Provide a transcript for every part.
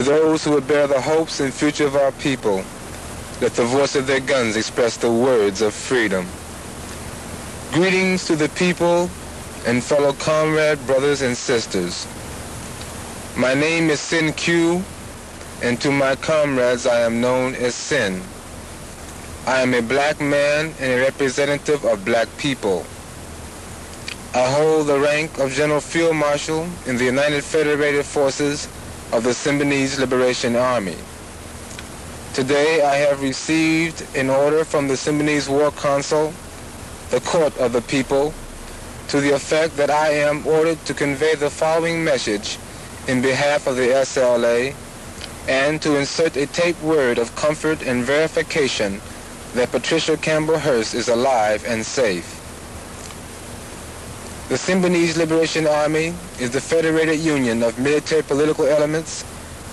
To those who would bear the hopes and future of our people, let the voice of their guns express the words of freedom. Greetings to the people and fellow comrade brothers and sisters. My name is Cinque, and to my comrades I am known as Sin. I am a black man and a representative of black people. I hold the rank of General Field Marshal in the United Federated Forces of the Symbionese Liberation Army. Today I have received an order from the Symbionese War Council, the Court of the People, to the effect that I am ordered to convey the following message in behalf of the SLA and to insert a taped word of comfort and verification that Patricia Hearst is alive and safe. The Symbionese Liberation Army is the federated union of military political elements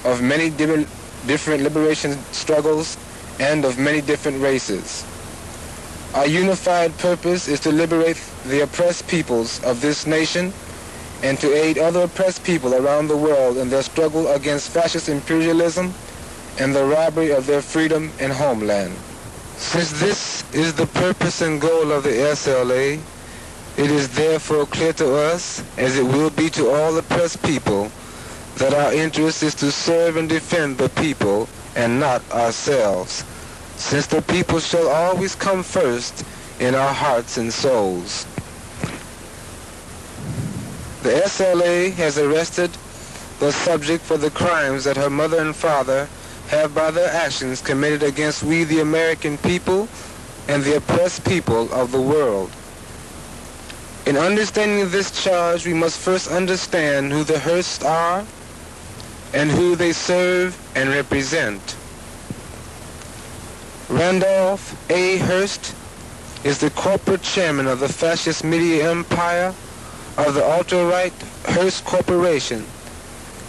of many different liberation struggles and of many different races. Our unified purpose is to liberate the oppressed peoples of this nation and to aid other oppressed people around the world in their struggle against fascist imperialism and the robbery of their freedom and homeland. Since this is the purpose and goal of the SLA, it is therefore clear to us, as it will be to all oppressed people, that our interest is to serve and defend the people and not ourselves, since the people shall always come first in our hearts and souls. The SLA has arrested the subject for the crimes that her mother and father have by their actions committed against we the American people and the oppressed people of the world. In understanding this charge, we must first understand who the Hearsts are and who they serve and represent. Randolph A. Hearst is the corporate chairman of the fascist media empire of the ultra-right Hearst Corporation,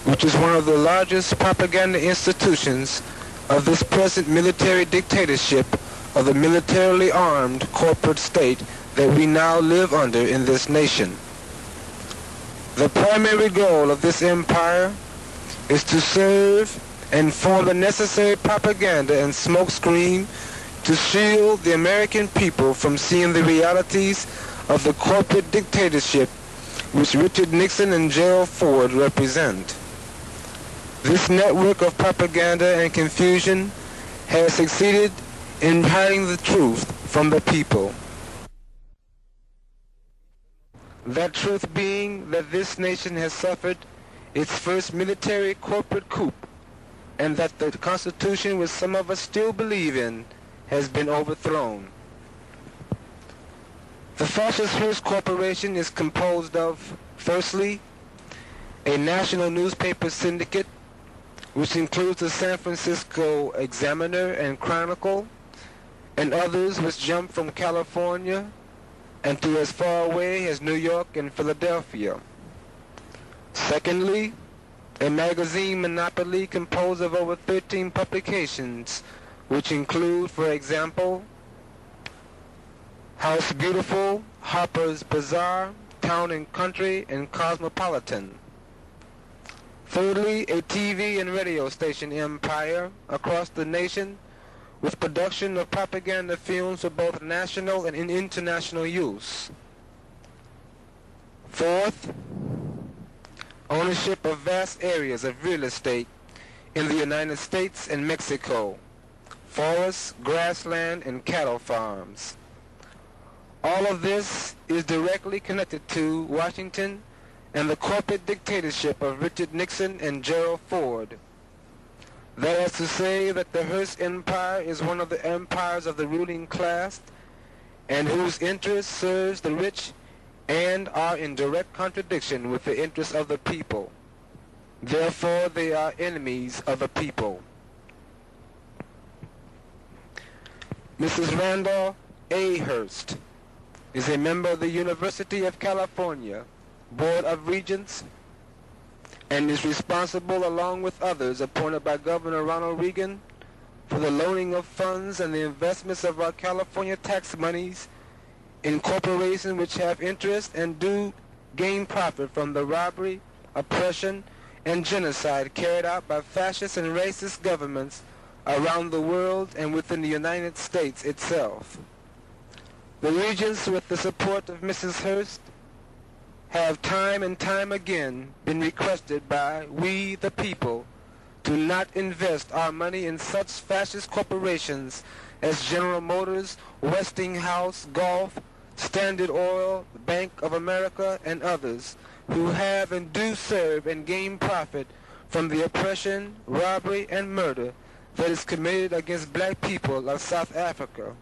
which is one of the largest propaganda institutions of this present military dictatorship of the militarily armed corporate state that we now live under in this nation. The primary goal of this empire is to serve and form the necessary propaganda and smokescreen to shield the American people from seeing the realities of the corporate dictatorship which Richard Nixon and Gerald Ford represent. This network of propaganda and confusion has succeeded in hiding the truth from the people. That truth being that this nation has suffered its first military corporate coup, and that the Constitution, which some of us still believe in, has been overthrown. The fascist Hearst Corporation is composed of, firstly, a national newspaper syndicate, which includes the San Francisco Examiner and Chronicle, and others which jump from California and to as far away as New York and Philadelphia. Secondly, a magazine monopoly composed of over 13 publications, which include, for example, House Beautiful, Harper's Bazaar, Town and Country, and Cosmopolitan. Thirdly, a TV and radio station empire across the nation with production of propaganda films for both national and international use. Fourth, ownership of vast areas of real estate in the United States and Mexico, forests, grassland, and cattle farms. All of this is directly connected to Washington and the corporate dictatorship of Richard Nixon and Gerald Ford. That is to say that the Hearst Empire is one of the empires of the ruling class and whose interests serves the rich and are in direct contradiction with the interests of the people. Therefore, they are enemies of the people. Mrs. Randolph A. Hearst is a member of the University of California Board of Regents and is responsible, along with others appointed by Governor Ronald Reagan, for the loaning of funds and the investments of our California tax monies in corporations which have interest and do gain profit from the robbery, oppression, and genocide carried out by fascist and racist governments around the world and within the United States itself. The Regents, with the support of Mrs. Hearst, have time and time again been requested by we the people to not invest our money in such fascist corporations as General Motors, Westinghouse, Gulf, Standard Oil, Bank of America, and others who have and do serve and gain profit from the oppression, robbery, and murder that is committed against black people of South Africa,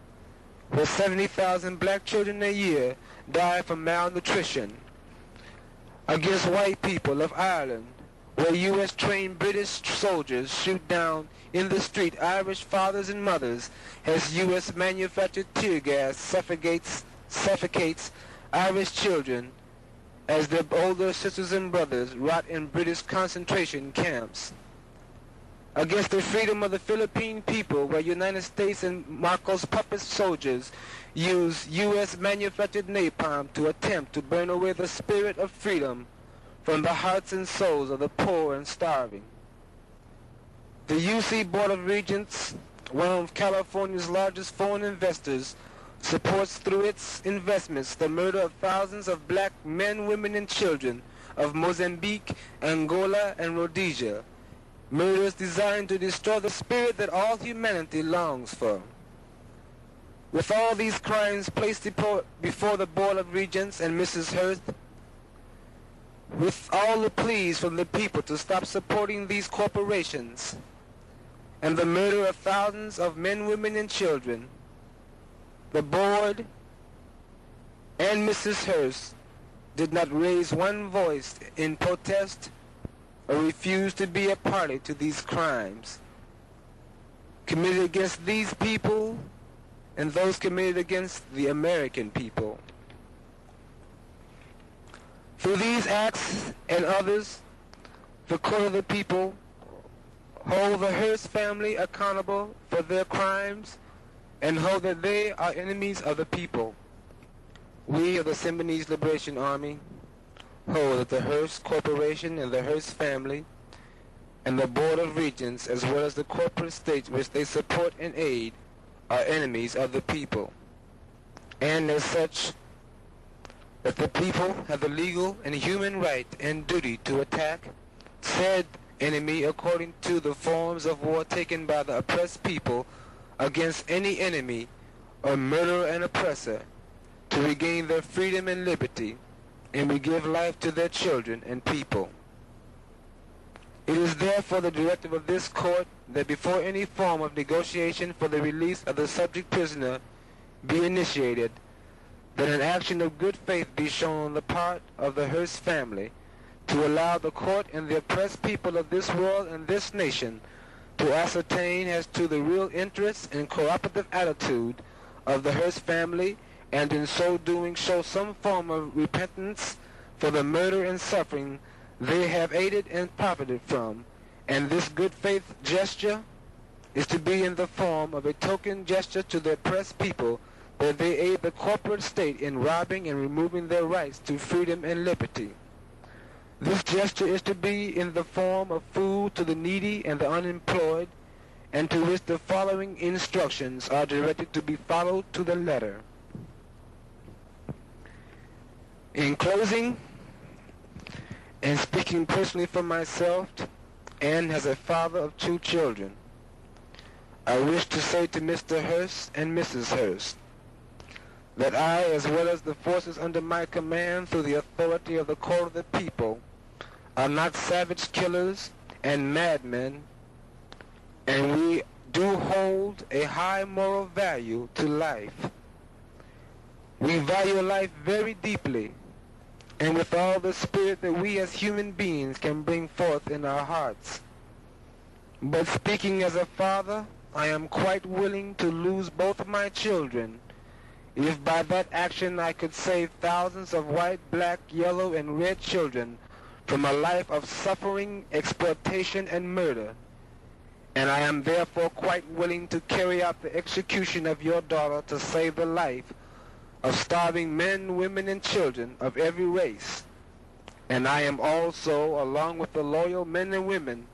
where 70,000 black children a year die from malnutrition, against white people of Ireland, where U.S.-trained British soldiers shoot down in the street Irish fathers and mothers as U.S.-manufactured tear gas suffocates Irish children as their older sisters and brothers rot in British concentration camps. Against the freedom of the Philippine people, where United States and Marcos puppet soldiers use U.S.-manufactured napalm to attempt to burn away the spirit of freedom from the hearts and souls of the poor and starving. The UC Board of Regents, one of California's largest foreign investors, supports through its investments the murder of thousands of black men, women, and children of Mozambique, Angola, and Rhodesia, murders designed to destroy the spirit that all humanity longs for. With all these crimes placed before the Board of Regents and Mrs. Hearst, with all the pleas from the people to stop supporting these corporations and the murder of thousands of men, women, and children, the Board and Mrs. Hearst did not raise one voice in protest or refuse to be a party to these crimes committed against these people and those committed against the American people. Through these acts and others, the Court of the People hold the Hearst family accountable for their crimes and hold that they are enemies of the people. We of the Symbionese Liberation Army hold that the Hearst Corporation and the Hearst family and the Board of Regents, as well as the corporate states which they support and aid, are enemies of the people, and as such, that the people have the legal and human right and duty to attack said enemy according to the forms of war taken by the oppressed people against any enemy or murderer and oppressor, to regain their freedom and liberty, and we give life to their children and people. It is therefore the directive of this court that before any form of negotiation for the release of the subject prisoner be initiated, that an action of good faith be shown on the part of the Hearst family to allow the court and the oppressed people of this world and this nation to ascertain as to the real interests and cooperative attitude of the Hearst family, and in so doing show some form of repentance for the murder and suffering they have aided and profited from, and this good faith gesture is to be in the form of a token gesture to the oppressed people that they aid the corporate state in robbing and removing their rights to freedom and liberty. This gesture is to be in the form of food to the needy and the unemployed, and to which the following instructions are directed to be followed to the letter. In closing, and speaking personally for myself and as a father of 2 children, I wish to say to Mr. Hearst and Mrs. Hearst that I, as well as the forces under my command through the authority of the Court of the People, are not savage killers and madmen, and we do hold a high moral value to life. We value life very deeply, and with all the spirit that we as human beings can bring forth in our hearts. But speaking as a father, I am quite willing to lose both of my children if by that action I could save thousands of white, black, yellow, and red children from a life of suffering, exploitation, and murder. And I am therefore quite willing to carry out the execution of your daughter to save the life of starving men, women, and children of every race, And I am also, along with the loyal men and women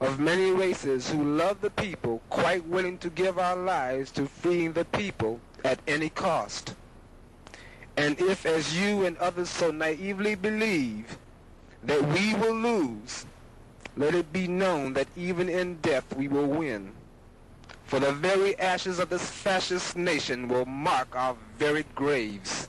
of many races who love the people, quite willing to give our lives to freeing the people at any cost. And if, as you and others so naively believe, that we will lose, let it be known that even in death we will win. For the very ashes of this fascist nation will mark our very graves.